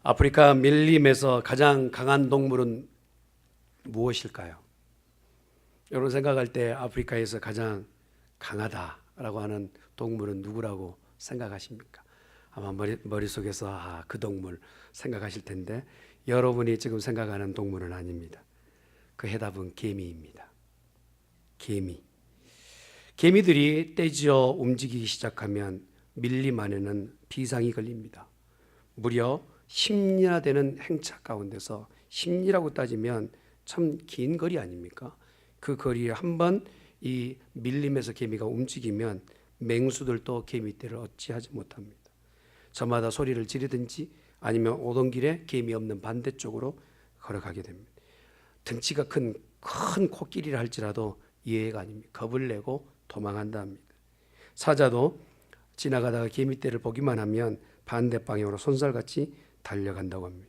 아프리카 밀림에서 가장 강한 동물은 무엇일까요? 여러분 생각할 때 아프리카에서 가장 강하다라고 하는 동물은 누구라고 생각하십니까? 아마 머릿속에서 그 동물 생각하실 텐데 여러분이 지금 생각하는 동물은 아닙니다. 그 해답은 개미입니다. 개미. 개미들이 떼지어 움직이기 시작하면 밀림 안에는 비상이 걸립니다. 무려 10리나 되는 행차 가운데서 10리라고 따지면 참 긴 거리 아닙니까? 그 거리에 한번 이 밀림에서 개미가 움직이면 맹수들도 개미떼를 어찌하지 못합니다. 저마다 소리를 지르든지 아니면 오던 길에 개미 없는 반대쪽으로 걸어가게 됩니다. 등치가 큰 코끼리를 할지라도 예의가 아닙니다. 겁을 내고 도망한다 합니다. 사자도 지나가다가 개미떼를 보기만 하면 반대 방향으로 손살같이 달려간다고 합니다.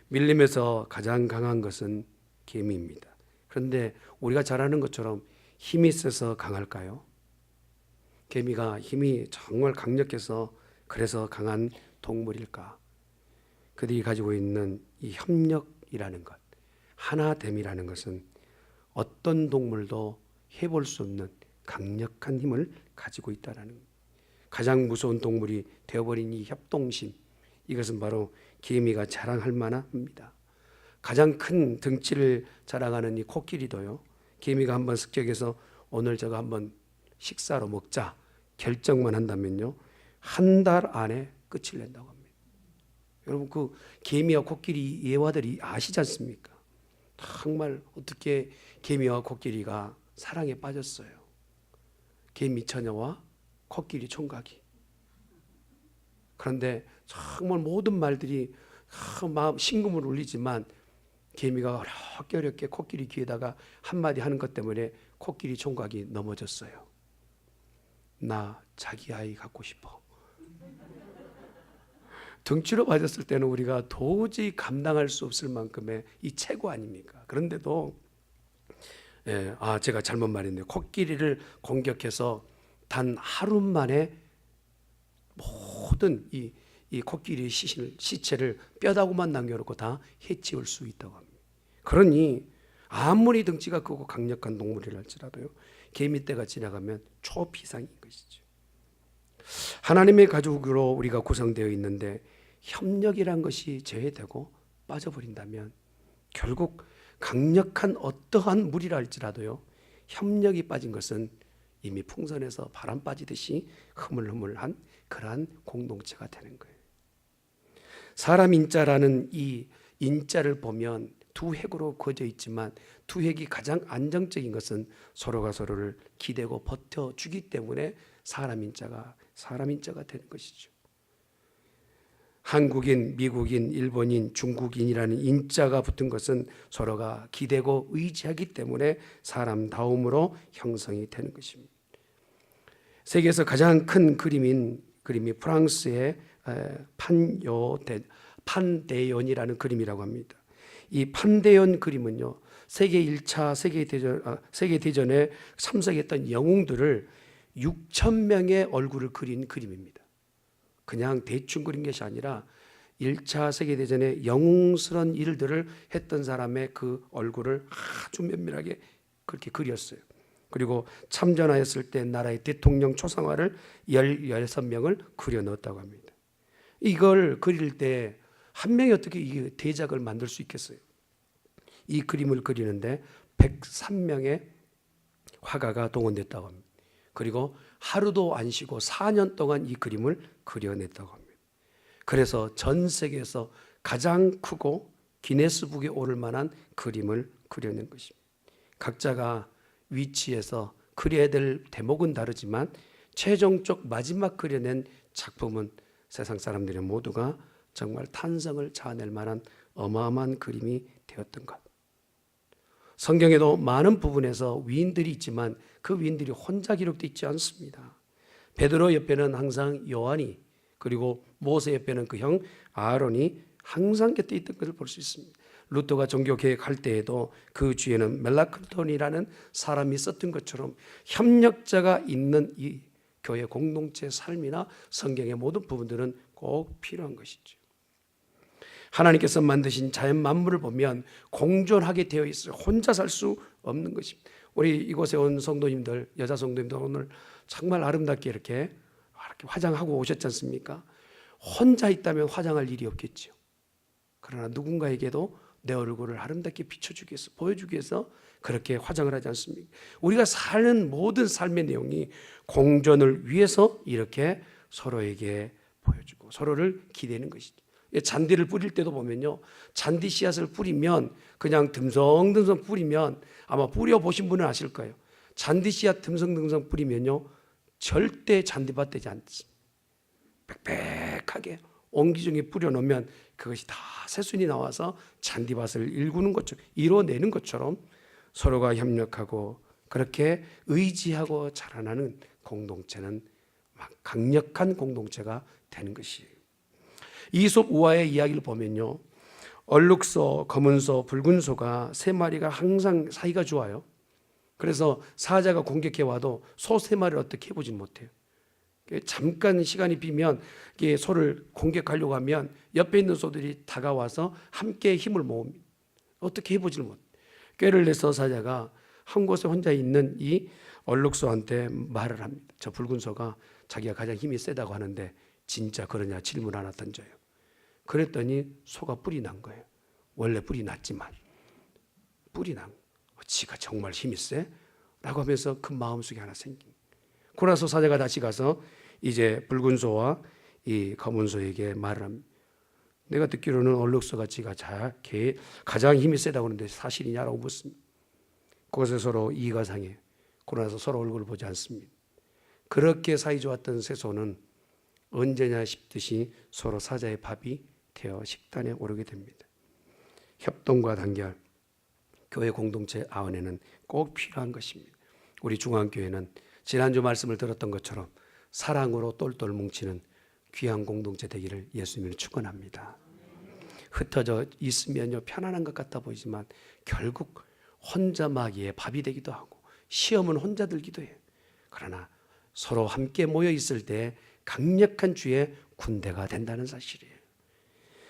밀림에서 가장 강한 것은 개미입니다. 그런데 우리가 잘 아는 것처럼 힘이 세서 강할까요? 개미가 힘이 정말 강력해서 그래서 강한 동물일까? 그들이 가지고 있는 이 협력이라는 것, 하나됨이라는 것은 어떤 동물도 해볼 수 없는 강력한 힘을 가지고 있다는 것. 가장 무서운 동물이 되어버린 이 협동심, 이것은 바로 개미가 자랑할 만합니다. 가장 큰 등치를 자랑하는 이 코끼리도요, 개미가 한번 습격해서 오늘 저거 한번 식사로 먹자 결정만 한다면요, 한 달 안에 끝을 낸다고 합니다. 여러분 그 개미와 코끼리 예화들이 아시지 않습니까? 정말 어떻게 개미와 코끼리가 사랑에 빠졌어요. 개미 처녀와 코끼리 총각이. 그런데 정말 모든 말들이 마음 심금을 울리지만 개미가 어렵게 코끼리 귀에다가 한마디 하는 것 때문에 코끼리 총각이 넘어졌어요. 나 자기 아이 갖고 싶어. 등치로 봐졌을 때는 우리가 도저히 감당할 수 없을 만큼의 이 최고 아닙니까? 그런데도 제가 잘못 말했네요. 코끼리를 공격해서 단 하루 만에 모든 이 코끼리의 시체를 뼈다구만 남겨놓고 다 해치울 수 있다고 합니다. 그러니 아무리 등치가 크고 강력한 동물이라 할지라도요, 개미떼가 지나가면 초비상인 것이죠. 하나님의 가족으로 우리가 구성되어 있는데 협력이란 것이 제외되고 빠져버린다면 결국 강력한 어떠한 물이라 할지라도요, 협력이 빠진 것은 이미 풍선에서 바람 빠지듯이 흐물흐물한 그러한 공동체가 되는 거예요. 사람 인자라는 이 인자를 보면 두 획으로 그어져 있지만 두 획이 가장 안정적인 것은 서로가 서로를 기대고 버텨주기 때문에 사람 인자가 되는 것이죠. 한국인, 미국인, 일본인, 중국인이라는 인자가 붙은 것은 서로가 기대고 의지하기 때문에 사람다움으로 형성이 되는 것입니다. 세계에서 가장 큰 그림이 프랑스의 판데온이라는 그림이라고 합니다. 이 판데온 그림은요, 세계 1차 세계대전에 참석했던 영웅들을 6,000명의 얼굴을 그린 그림입니다. 그냥 대충 그린 것이 아니라 1차 세계대전에 영웅스러운 일들을 했던 사람의 그 얼굴을 아주 면밀하게 그렇게 그렸어요. 그리고 참전하였을 때 나라의 대통령 초상화를 16명을 그려 넣었다고 합니다. 이걸 그릴 때 한 명이 어떻게 이 대작을 만들 수 있겠어요? 이 그림을 그리는데 103명의 화가가 동원됐다고 합니다. 그리고 하루도 안 쉬고 4년 동안 이 그림을 그려냈다고 합니다. 그래서 전 세계에서 가장 크고 기네스북에 오를 만한 그림을 그려낸 것입니다. 각자가 위치에서 그려야 될 대목은 다르지만 최종적 마지막 그려낸 작품은 세상 사람들이 모두가 정말 탄성을 자아낼 만한 어마어마한 그림이 되었던 것. 성경에도 많은 부분에서 위인들이 있지만 그 위인들이 혼자 기록되어 있지 않습니다. 베드로 옆에는 항상 요한이, 그리고 모세 옆에는 그 형 아론이 항상 곁에 있던 것을 볼 수 있습니다. 루터가 종교개혁할 때에도 그 주위에는 멜라크톤이라는 사람이 있었던 것처럼 협력자가 있는 이 교회 공동체 삶이나 성경의 모든 부분들은 꼭 필요한 것이죠. 하나님께서 만드신 자연 만물을 보면 공존하게 되어 있어요. 혼자 살 수 없는 것입니다. 우리 이곳에 온 성도님들, 여자 성도님들 오늘 정말 아름답게 이렇게 화장하고 오셨지 않습니까? 혼자 있다면 화장할 일이 없겠죠. 그러나 누군가에게도 내 얼굴을 아름답게 비춰주기 위해서, 보여주기 위해서 그렇게 화장을 하지 않습니까? 우리가 사는 모든 삶의 내용이 공존을 위해서 이렇게 서로에게 보여주고 서로를 기대는 것이죠. 잔디를 뿌릴 때도 보면요, 잔디 씨앗을 뿌리면 그냥 듬성듬성 뿌리면, 아마 뿌려보신 분은 아실 거예요. 잔디 씨앗 듬성듬성 뿌리면요 절대 잔디밭 되지 않습니다. 빽빽하게 옹기종이 뿌려놓으면 그것이 다 새순이 나와서 잔디밭을 일구는 것처럼, 이뤄내는 것처럼 서로가 협력하고 그렇게 의지하고 자라나는 공동체는 강력한 공동체가 되는 것이에요. 이솝 우화의 이야기를 보면요, 얼룩소, 검은소, 붉은소가 세 마리가 항상 사이가 좋아요. 그래서 사자가 공격해 와도 소 세 마리를 어떻게 해보지 못해요. 잠깐 시간이 비면 소를 공격하려고 하면 옆에 있는 소들이 다가와서 함께 힘을 모읍니다. 어떻게 해보지를 못해요. 꾀를 내서 사자가 한 곳에 혼자 있는 이 얼룩소한테 말을 합니다. 저 붉은 소가 자기가 가장 힘이 세다고 하는데 진짜 그러냐 질문 하나 던져요. 그랬더니 소가 뿔이 난 거예요. 원래 뿔이 났지만 뿔이 난 지가 정말 힘이 세? 라고 하면서 그 마음속에 하나 생긴. 그러나서 사자가 다시 가서 이제 붉은 소와 이 검은 소에게 말을 합니다. 내가 듣기로는 얼룩소가 지가 가장 힘이 세다고 하는데 사실이냐라고 묻습니다. 그것에 서로 이의가 상해요. 그러나서 서로 얼굴을 보지 않습니다. 그렇게 사이좋았던 세 소는 언제냐 싶듯이 서로 사자의 밥이 되어 식단에 오르게 됩니다. 협동과 단결, 교회 공동체 안에는 꼭 필요한 것입니다. 우리 중앙교회는 지난주 말씀을 들었던 것처럼 사랑으로 똘똘 뭉치는 귀한 공동체 되기를 예수님을 축원합니다. 흩어져 있으면요 편안한 것 같아 보이지만 결국 혼자 마귀의 밥이 되기도 하고 시험은 혼자 들기도 해요. 그러나 서로 함께 모여 있을 때 강력한 주의 군대가 된다는 사실이에요.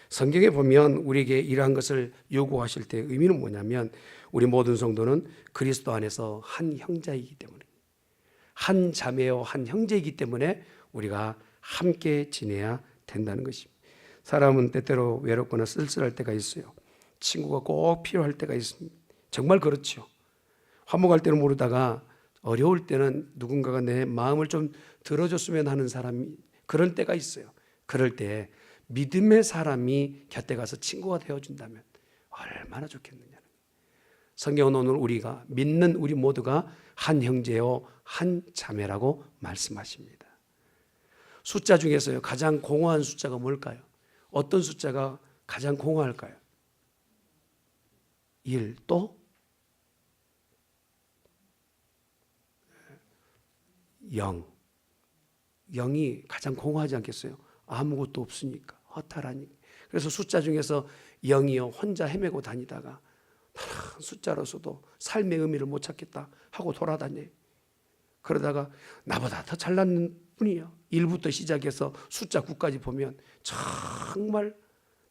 성경에 보면 우리에게 이러한 것을 요구하실 때 의미는 뭐냐면 우리 모든 성도는 그리스도 안에서 한 형제이기 때문에, 한 자매요 한 형제이기 때문에 우리가 함께 지내야 된다는 것입니다. 사람은 때때로 외롭거나 쓸쓸할 때가 있어요. 친구가 꼭 필요할 때가 있습니다. 정말 그렇죠. 화목할 때는 모르다가 어려울 때는 누군가가 내 마음을 좀 들어줬으면 하는 사람이 그런 때가 있어요. 그럴 때 믿음의 사람이 곁에 가서 친구가 되어준다면 얼마나 좋겠느냐. 성경은 오늘 우리가 믿는 우리 모두가 한 형제요 한 자매라고 말씀하십니다. 숫자 중에서요 가장 공허한 숫자가 뭘까요? 어떤 숫자가 가장 공허할까요? 1 또 0. 0이 가장 공허하지 않겠어요? 아무것도 없으니까, 허탈하니까. 그래서 숫자 중에서 0이요 혼자 헤매고 다니다가 숫자로서도 삶의 의미를 못 찾겠다 하고 돌아다녀요. 그러다가 나보다 더 잘난 분이요 1부터 시작해서 숫자 9까지 보면 정말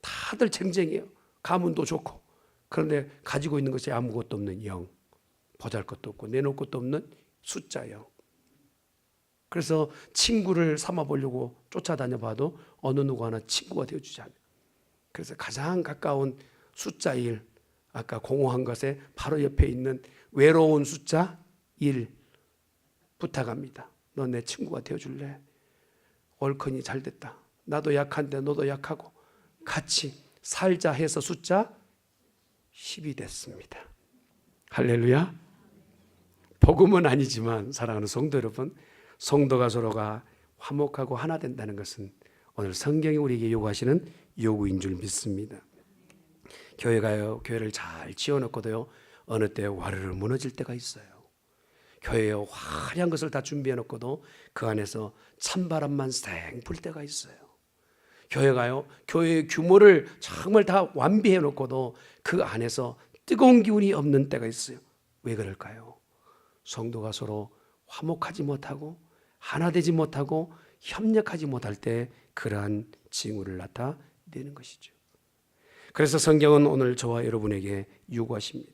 다들 쟁쟁해요. 가문도 좋고. 그런데 가지고 있는 것이 아무것도 없는 0, 보잘것도 없고 내놓을 것도 없는 숫자 0. 그래서 친구를 삼아보려고 쫓아다녀 봐도 어느 누구 하나 친구가 되어주지 않아요. 그래서 가장 가까운 숫자 1, 아까 공허한 것에 바로 옆에 있는 외로운 숫자 1 부탁합니다. 너 내 친구가 되어줄래? 얼큰이 잘 됐다. 나도 약한데 너도 약하고 같이 살자 해서 숫자 10이 됐습니다. 할렐루야. 복음은 아니지만 사랑하는 성도 여러분, 성도가 서로가 화목하고 하나 된다는 것은 오늘 성경이 우리에게 요구하시는 요구인 줄 믿습니다. 교회를 잘 지어놓고도요 어느 때 와르르 무너질 때가 있어요. 교회에 화려한 것을 다 준비해놓고도 그 안에서 찬바람만 쌩 불 때가 있어요. 교회의 규모를 정말 다 완비해놓고도 그 안에서 뜨거운 기운이 없는 때가 있어요. 왜 그럴까요? 성도가 서로 화목하지 못하고 하나 되지 못하고 협력하지 못할 때 그러한 징후를 나타내는 것이죠. 그래서 성경은 오늘 저와 여러분에게 요구하십니다.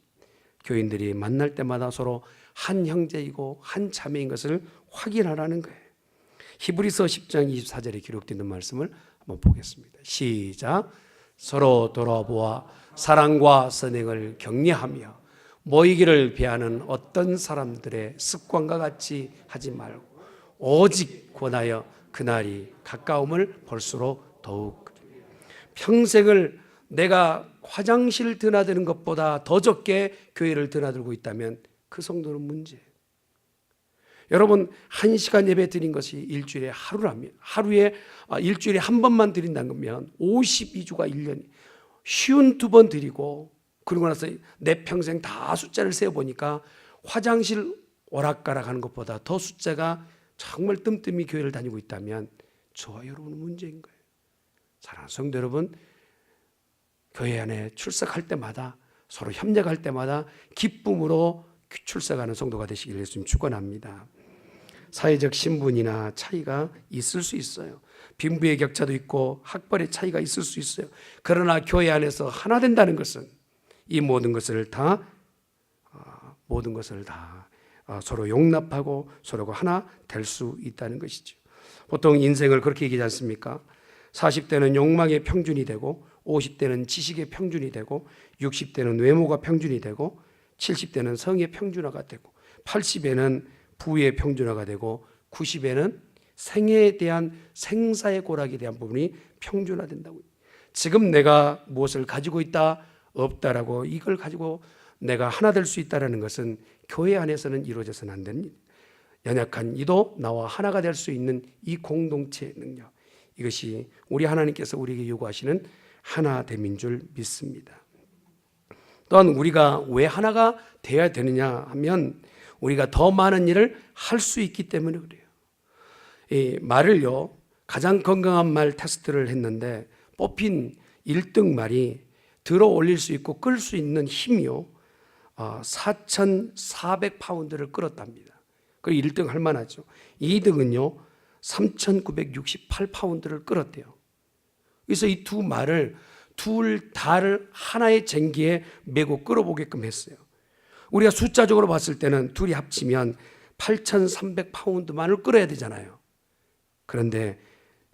교인들이 만날 때마다 서로 한 형제이고 한 자매인 것을 확인하라는 거예요. 히브리서 10장 24절에 기록되어 있는 말씀을 한번 보겠습니다. 시작. 서로 돌아보아 사랑과 선행을 격려하며 모이기를 비하는 어떤 사람들의 습관과 같이 하지 말고 오직 권하여 그날이 가까움을 볼수록 더욱 평생을 내가 화장실 드나드는 것보다 더 적게 교회를 드나들고 있다면 그 성도는 문제예요. 여러분, 1시간 예배 드린 것이 일주일에 일주일에 한 번만 드린다는 거면 52주가 1년 52번 드리고, 그러고 나서 내 평생 다 숫자를 세어보니까 화장실 오락가락 하는 것보다 더 숫자가 정말 뜸뜸이 교회를 다니고 있다면 저와 여러분은 문제인 거예요. 사랑하는 성도 여러분, 교회 안에 출석할 때마다 서로 협력할 때마다 기쁨으로 출석하는 성도가 되시기를 예수님 축원합니다. 사회적 신분이나 차이가 있을 수 있어요. 빈부의 격차도 있고 학벌의 차이가 있을 수 있어요. 그러나 교회 안에서 하나 된다는 것은 이 모든 것을 다 서로 용납하고 서로가 하나 될 수 있다는 것이죠. 보통 인생을 그렇게 얘기하지 않습니까? 40대는 욕망의 평균이 되고 50대는 지식의 평균이 되고 60대는 외모가 평균이 되고 70대는 성의 평준화가 되고 80에는 부의 평준화가 되고 90에는 생애에 대한 생사의 고락에 대한 부분이 평준화된다고요. 지금 내가 무엇을 가지고 있다 없다라고 이걸 가지고 내가 하나 될 수 있다는 것은 교회 안에서는 이루어져서는 안 됩니다. 연약한 이도 나와 하나가 될 수 있는 이 공동체의 능력, 이것이 우리 하나님께서 우리에게 요구하시는 하나됨인 줄 믿습니다. 또한 우리가 왜 하나가 되어야 되느냐 하면 우리가 더 많은 일을 할 수 있기 때문에 그래요. 이 말을요, 가장 건강한 말 테스트를 했는데 뽑힌 1등 말이 들어 올릴 수 있고 끌 수 있는 힘이요 4,400파운드를 끌었답니다. 그 1등 할 만하죠. 2등은요 3,968파운드를 끌었대요. 그래서 이 두 말을 둘 다를 하나의 쟁기에 메고 끌어보게끔 했어요. 우리가 숫자적으로 봤을 때는 둘이 합치면 8,300파운드만을 끌어야 되잖아요. 그런데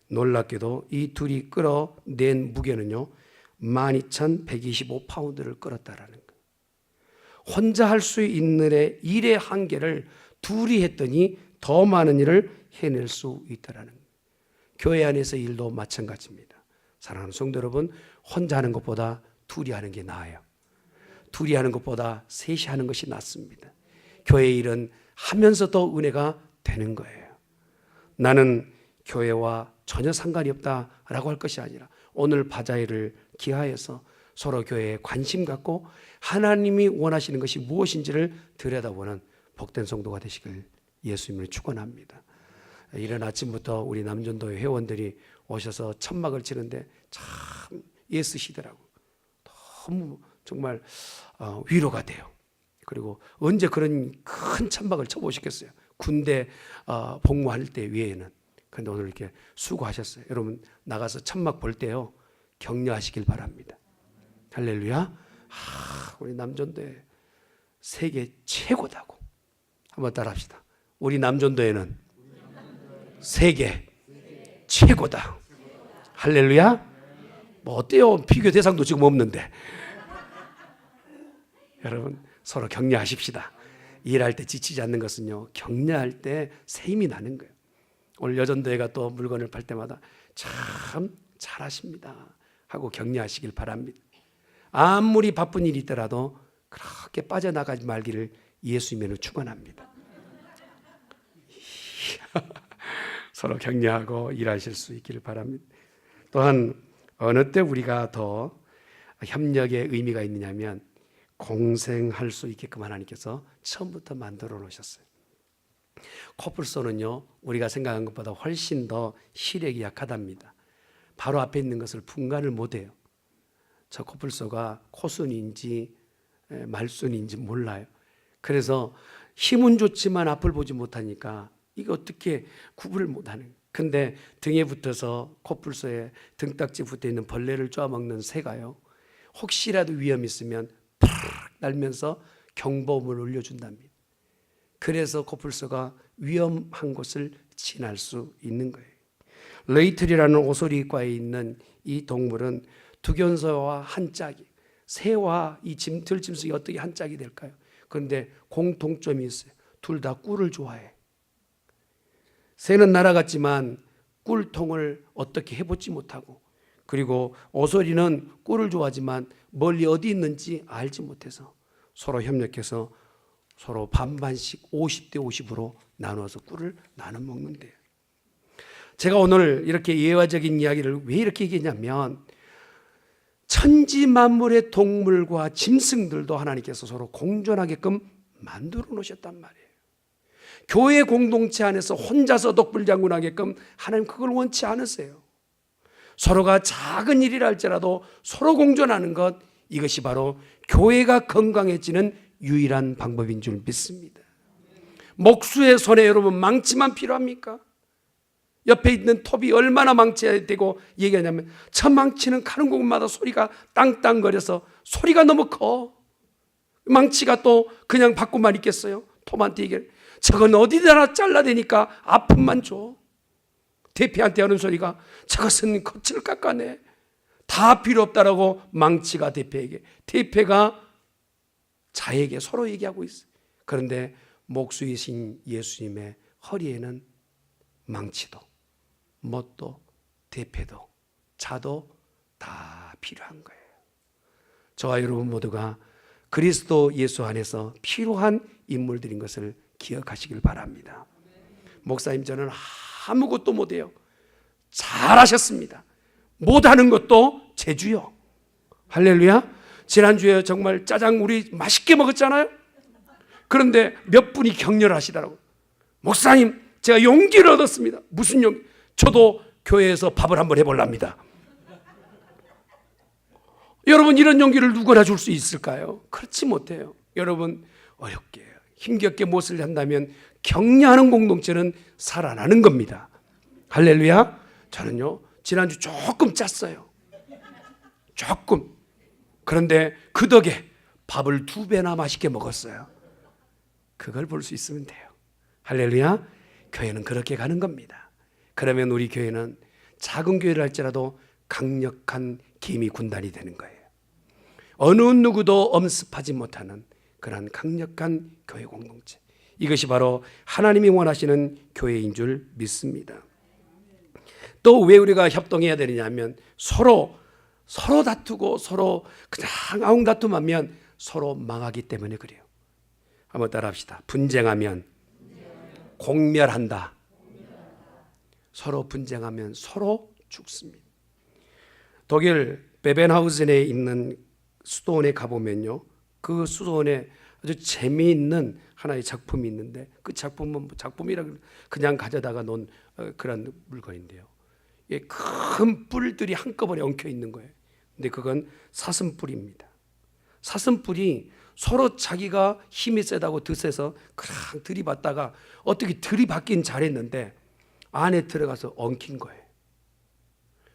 놀랍게도 이 둘이 끌어낸 무게는요 12,125파운드를 끌었다라는 거예요. 혼자 할 수 있는 일의 한계를 둘이 했더니 더 많은 일을 해낼 수 있다라는 거예요. 교회 안에서 일도 마찬가지입니다. 사랑하는 성도 여러분, 혼자 하는 것보다 둘이 하는 게 나아요. 둘이 하는 것보다 셋이 하는 것이 낫습니다. 교회 일은 하면서 더 은혜가 되는 거예요. 나는 교회와 전혀 상관이 없다라고 할 것이 아니라 오늘 바자회를 기하여서 서로 교회에 관심 갖고 하나님이 원하시는 것이 무엇인지를 들여다보는 복된 성도가 되시길 예수님을 축원합니다. 이른 아침부터 우리 남전도의 회원들이 오셔서 천막을 치는데 참 애쓰시더라고. 너무 정말 위로가 돼요. 그리고 언제 그런 큰 천막을 쳐보시겠어요? 군대 복무할 때 외에는. 그런데 오늘 이렇게 수고하셨어요. 여러분 나가서 천막 볼 때요 격려하시길 바랍니다. 할렐루야. 우리 남전도에 세계 최고다고. 한번 따라합시다. 우리 남전도에는 세계 최고다. 할렐루야. 뭐 어때요? 비교 대상도 지금 없는데. 여러분 서로 격려하십시다. 일할 때 지치지 않는 것은요 격려할 때 새 힘이 나는 거예요. 오늘 여전도회가 또 물건을 팔 때마다 참 잘하십니다 하고 격려하시길 바랍니다. 아무리 바쁜 일이 있더라도 그렇게 빠져나가지 말기를 예수님을 축원합니다. 서로 격려하고 일하실 수 있기를 바랍니다. 또한 어느 때 우리가 더 협력의 의미가 있느냐면 공생할 수 있게끔 하나님께서 처음부터 만들어 놓으셨어요. 코뿔소는요 우리가 생각한 것보다 훨씬 더 시력이 약하답니다. 바로 앞에 있는 것을 분간을 못해요. 저 코뿔소가 코순인지 말순인지 몰라요. 그래서 힘은 좋지만 앞을 보지 못하니까 이거 어떻게 구분을 못하는 거예요. 근데 등에 붙어서 코뿔소의 등딱지 붙어 있는 벌레를 쪼아먹는 새가요 혹시라도 위험이 있으면 팍 날면서 경보음을 울려준답니다. 그래서 코뿔소가 위험한 곳을 지날 수 있는 거예요. 레이틀이라는 오소리과에 있는 이 동물은 두견소와 한 짝이, 새와 이 들짐승이 어떻게 한 짝이 될까요? 그런데 공통점이 있어요. 둘 다 꿀을 좋아해. 새는 날아갔지만 꿀통을 어떻게 해보지 못하고, 그리고 오소리는 꿀을 좋아하지만 멀리 어디 있는지 알지 못해서 서로 협력해서 서로 반반씩 50대 50으로 나눠서 꿀을 나눠 먹는데요. 제가 오늘 이렇게 예화적인 이야기를 왜 이렇게 얘기했냐면, 천지 만물의 동물과 짐승들도 하나님께서 서로 공존하게끔 만들어 놓으셨단 말이에요. 교회 공동체 안에서 혼자서 독불장군하게끔 하나님 그걸 원치 않으세요. 서로가 작은 일이라 할지라도 서로 공존하는 것, 이것이 바로 교회가 건강해지는 유일한 방법인 줄 믿습니다. 목수의 손에 여러분 망치만 필요합니까? 옆에 있는 톱이 얼마나 망치해야 되고 얘기하냐면, 저 망치는 가는 곳마다 소리가 땅땅거려서 소리가 너무 커. 망치가 또 그냥 받고만 있겠어요? 톱한테 얘기해, 저건 어디다나 잘라대니까 아픔만 줘. 대패한테 하는 소리가, 저것은 겉을 깎아내. 다 필요 없다라고 망치가 대패에게, 대패가 자에게 서로 얘기하고 있어요. 그런데 목수이신 예수님의 허리에는 망치도 못도 대패도 자도 다 필요한 거예요. 저와 여러분 모두가 그리스도 예수 안에서 필요한 인물들인 것을 기억하시길 바랍니다. 목사님, 저는 아무것도 못해요. 잘하셨습니다. 못하는 것도 제주요. 할렐루야. 지난주에 정말 짜장 우리 맛있게 먹었잖아요. 그런데 몇 분이 격려하시더라고요. 목사님, 제가 용기를 얻었습니다. 무슨 용기? 저도 교회에서 밥을 한번 해보랍니다. 여러분, 이런 용기를 누구나 줄 수 있을까요? 그렇지 못해요. 여러분, 어렵게 힘겹게 무엇을 한다면 격려하는 공동체는 살아나는 겁니다. 할렐루야. 저는요, 지난주 조금 짰어요. 조금. 그런데 그 덕에 밥을 2배나 맛있게 먹었어요. 그걸 볼 수 있으면 돼요. 할렐루야. 교회는 그렇게 가는 겁니다. 그러면 우리 교회는 작은 교회를 할지라도 강력한 기미 군단이 되는 거예요. 어느 누구도 엄습하지 못하는 그런 강력한 교회 공동체, 이것이 바로 하나님이 원하시는 교회인 줄 믿습니다. 또 왜 우리가 협동해야 되느냐면, 서로 다투고 서로 그냥 아웅다툼하면 서로 망하기 때문에 그래요. 한번 따라합시다. 분쟁하면 공멸한다. 서로 분쟁하면 서로 죽습니다. 독일 베벤하우젠에 있는 수도원에 가보면요, 그 수도원에 아주 재미있는 하나의 작품이 있는데, 그 작품은 작품이라 그냥 가져다가 놓은 그런 물건인데요, 큰 뿔들이 한꺼번에 엉켜 있는 거예요. 근데 그건 사슴뿔입니다. 사슴뿔이 서로 자기가 힘이 세다고 드세서 그냥 들이받다가 어떻게 들이받긴 잘했는데 안에 들어가서 엉킨 거예요.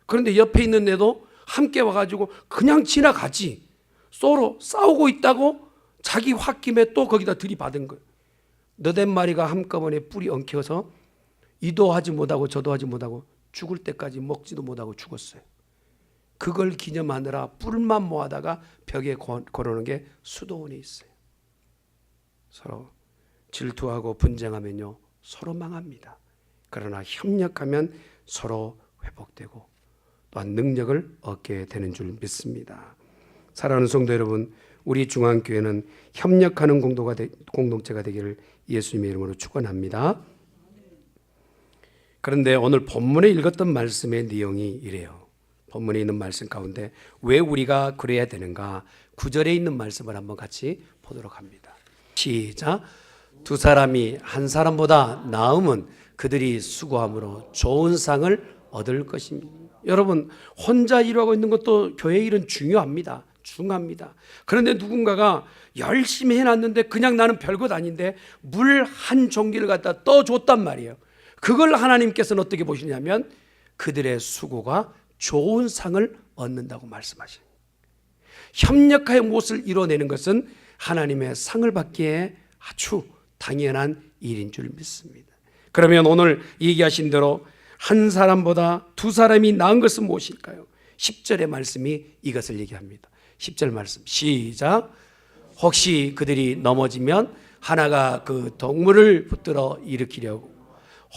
그런데 옆에 있는 애도 함께 와가지고 그냥 지나가지, 서로 싸우고 있다고 자기 홧김에 또 거기다 들이받은 거예요. 너댓 마리가 한꺼번에 뿔이 엉켜서 이도 하지 못하고 저도 하지 못하고 죽을 때까지 먹지도 못하고 죽었어요. 그걸 기념하느라 뿔만 모아다가 벽에 걸어놓은 게 수도원에 있어요. 서로 질투하고 분쟁하면요, 서로 망합니다. 그러나 협력하면 서로 회복되고 또한 능력을 얻게 되는 줄 믿습니다. 사랑하는 성도 여러분, 우리 중앙교회는 협력하는 공동체가 되기를 예수님의 이름으로 축원합니다. 그런데 오늘 본문에 읽었던 말씀의 내용이 이래요. 본문에 있는 말씀 가운데 왜 우리가 그래야 되는가, 9절에 있는 말씀을 한번 같이 보도록 합니다. 시작. 두 사람이 한 사람보다 나음은 그들이 수고함으로 좋은 상을 얻을 것입니다. 여러분, 혼자 일하고 있는 것도 교회 일은 중요합니다. 중요합니다. 그런데 누군가가 열심히 해놨는데 그냥 나는 별것 아닌데 물 한 종기를 갖다 떠줬단 말이에요. 그걸 하나님께서는 어떻게 보시냐면 그들의 수고가 좋은 상을 얻는다고 말씀하십니다. 협력하여 무엇을 이뤄내는 것은 하나님의 상을 받기에 아주 당연한 일인 줄 믿습니다. 그러면 오늘 얘기하신 대로 한 사람보다 두 사람이 나은 것은 무엇일까요? 10절의 말씀이 이것을 얘기합니다. 10절 말씀 시작. 혹시 그들이 넘어지면 하나가 그 동물을 붙들어 일으키려고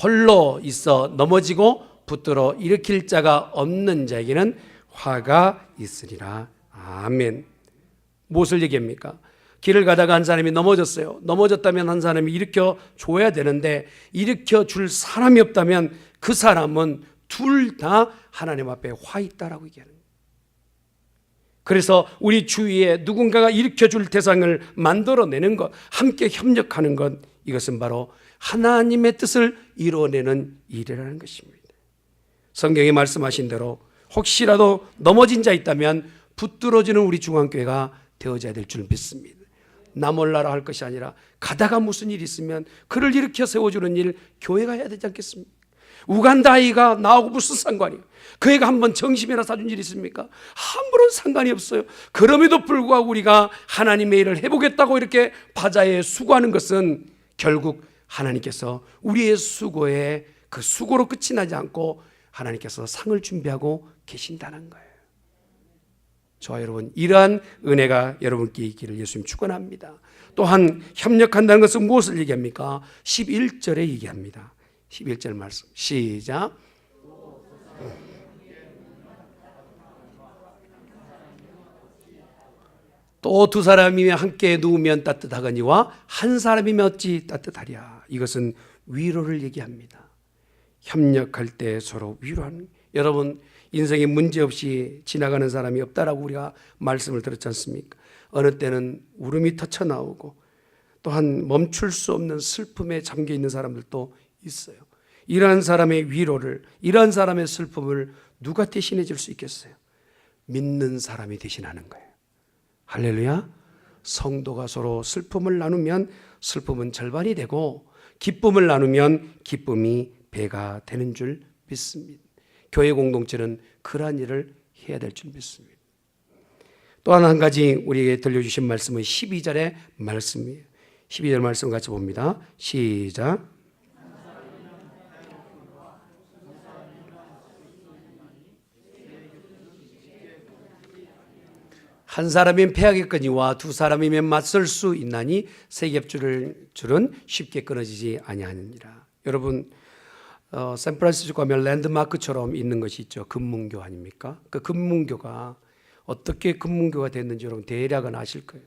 홀로 있어 넘어지고 붙들어 일으킬 자가 없는 자에게는 화가 있으리라. 아멘. 무엇을 얘기합니까? 길을 가다가 한 사람이 넘어졌어요. 넘어졌다면 한 사람이 일으켜 줘야 되는데 일으켜 줄 사람이 없다면 그 사람은 둘 다 하나님 앞에 화 있다라고 얘기하는 거예요. 그래서 우리 주위에 누군가가 일으켜 줄 대상을 만들어내는 것, 함께 협력하는 것, 이것은 바로 하나님의 뜻을 이루어내는 일이라는 것입니다. 성경에 말씀하신 대로 혹시라도 넘어진 자 있다면 붙들어주는 우리 중앙교회가 되어져야 될 줄 믿습니다. 나 몰라라 할 것이 아니라 가다가 무슨 일이 있으면 그를 일으켜 세워주는 일 교회가 해야 되지 않겠습니까? 우간다 아이가 나하고 무슨 상관이에요? 그 애가 한번 정심이나 사준 일이 있습니까? 아무런 상관이 없어요. 그럼에도 불구하고 우리가 하나님의 일을 해보겠다고 이렇게 바자에 수고하는 것은 결국 하나님께서 우리의 수고에 그 수고로 끝이 나지 않고 하나님께서 상을 준비하고 계신다는 거예요. 저와 여러분, 이러한 은혜가 여러분께 있기를 예수님 축원합니다. 또한 협력한다는 것은 무엇을 얘기합니까? 11절에 얘기합니다. 11절 말씀 시작. 또 두 사람이면 함께 누우면 따뜻하거니와 한 사람이면 어찌 따뜻하랴. 이것은 위로를 얘기합니다. 협력할 때 서로 위로하는. 여러분, 인생에 문제없이 지나가는 사람이 없다라고 우리가 말씀을 들었지 않습니까? 어느 때는 울음이 터쳐나오고 또한 멈출 수 없는 슬픔에 잠겨 있는 사람들도 있어요. 이러한 사람의 위로를, 이러한 사람의 슬픔을 누가 대신해 줄 수 있겠어요? 믿는 사람이 대신하는 거예요. 할렐루야. 성도가 서로 슬픔을 나누면 슬픔은 절반이 되고 기쁨을 나누면 기쁨이 배가 되는 줄 믿습니다. 교회 공동체는 그러한 일을 해야 될 줄 믿습니다. 또 한 가지 우리에게 들려주신 말씀은 12절의 말씀이에요. 12절 말씀 같이 봅니다. 시작. 한 사람이면 패하겠거니와 두 사람이면 맞설 수 있나니 세 겹줄은 쉽게 끊어지지 아니하느니라. 여러분, 샌프란시스코 가면 랜드마크처럼 있는 것이 있죠. 금문교 아닙니까? 그 금문교가 어떻게 금문교가 됐는지 여러분 대략은 아실 거예요.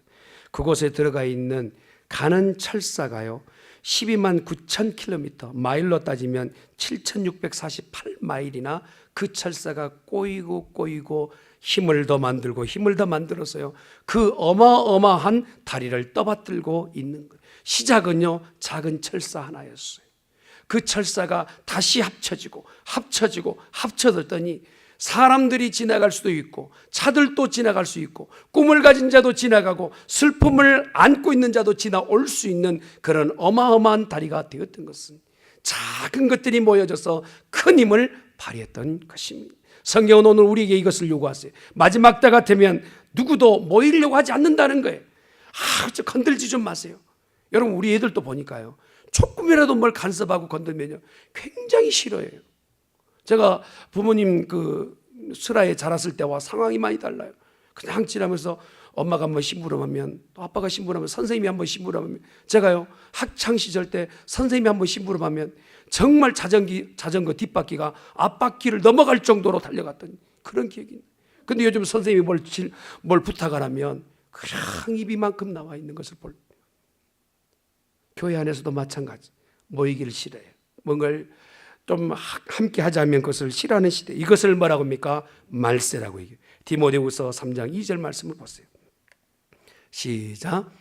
그곳에 들어가 있는 가는 철사가요 12만 9천 킬로미터, 마일로 따지면 7,648마일이나 그 철사가 꼬이고 힘을 더 만들어서요 그 어마어마한 다리를 떠받들고 있는 거예요. 시작은요 작은 철사 하나였어요. 그 철사가 다시 합쳐졌더니 사람들이 지나갈 수도 있고 차들도 지나갈 수 있고 꿈을 가진 자도 지나가고 슬픔을 안고 있는 자도 지나올 수 있는 그런 어마어마한 다리가 되었던 것은 작은 것들이 모여져서 큰 힘을 발휘했던 것입니다. 성경은 오늘 우리에게 이것을 요구하세요. 마지막 때가 되면 누구도 모이려고 하지 않는다는 거예요. 건들지 좀 마세요. 여러분, 우리 애들도 보니까요 조금이라도 뭘 간섭하고 건들면요 굉장히 싫어해요. 제가 부모님 그 슬하에 자랐을 때와 상황이 많이 달라요. 그냥 지나면서 엄마가 한번 심부름하면 또 아빠가 심부름하면 선생님이 한번 심부름하면 제가요 학창 시절 때 선생님이 한번 심부름하면 정말 자전거 뒷바퀴가 앞바퀴를 넘어갈 정도로 달려갔던 그런 기억이. 근데 요즘 선생님이 뭘 부탁하라면 그냥 입이만큼 나와 있는 것을 볼. 교회 안에서도 마찬가지. 모이기를 싫어해요. 뭔가를 좀 함께 하자면 그것을 싫어하는 시대. 이것을 뭐라고 합니까? 말세라고 얘기해요. 디모데후서 3장 2절 말씀을 보세요. 시작.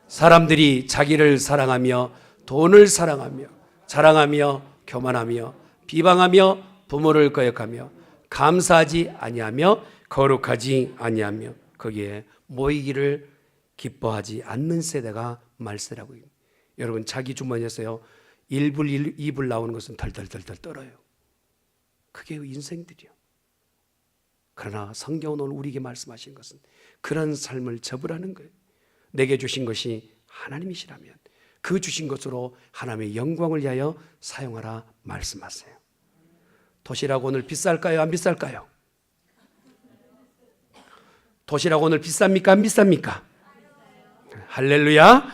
사람들이 자기를 사랑하며 돈을 사랑하며 자랑하며 교만하며 비방하며 부모를 거역하며 감사하지 아니하며 거룩하지 아니하며 거기에 모이기를 기뻐하지 않는 세대가 말세라고 합니다. 여러분, 자기 주머니에서요 1불 2불 나오는 것은 덜덜덜 떨어요. 그게 인생들이요. 그러나 성경은 오늘 우리에게 말씀하신 것은 그런 삶을 접으라는 거예요. 내게 주신 것이 하나님이시라면 그 주신 것으로 하나님의 영광을 위하여 사용하라 말씀하세요. 도시락 오늘 비쌀까요? 안 비쌀까요? 도시락 오늘 비쌉니까? 안 비쌉니까? 할렐루야.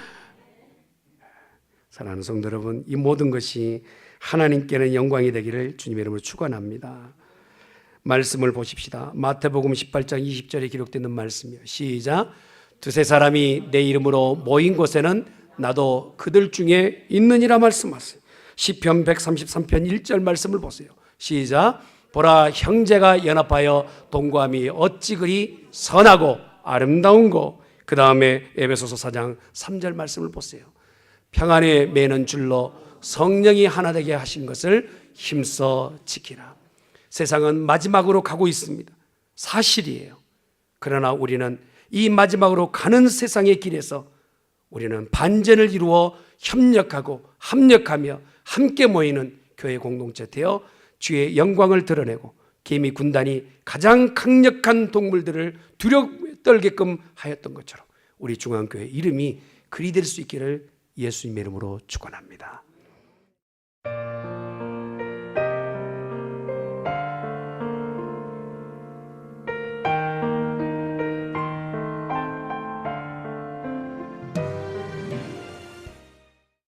사랑하는 성도 여러분, 이 모든 것이 하나님께는 영광이 되기를 주님의 이름으로 축원합니다. 말씀을 보십시다. 마태복음 18장 20절에 기록되는 말씀이요. 시작. 두세 사람이 내 이름으로 모인 곳에는 나도 그들 중에 있느니라 말씀하세요. 시편 133편 1절 말씀을 보세요. 시작. 보라, 형제가 연합하여 동거함이 어찌 그리 선하고 아름다운고. 그 다음에 에베소서 4장 3절 말씀을 보세요. 평안에 매는 줄로 성령이 하나 되게 하신 것을 힘써 지키라. 세상은 마지막으로 가고 있습니다. 사실이에요. 그러나 우리는 이 마지막으로 가는 세상의 길에서 우리는 반전을 이루어 협력하고 합력하며 함께 모이는 교회 공동체 되어 주의 영광을 드러내고 개미 군단이 가장 강력한 동물들을 두려워 떨게끔 하였던 것처럼 우리 중앙교회 이름이 그리 될 수 있기를 예수님의 이름으로 축원합니다.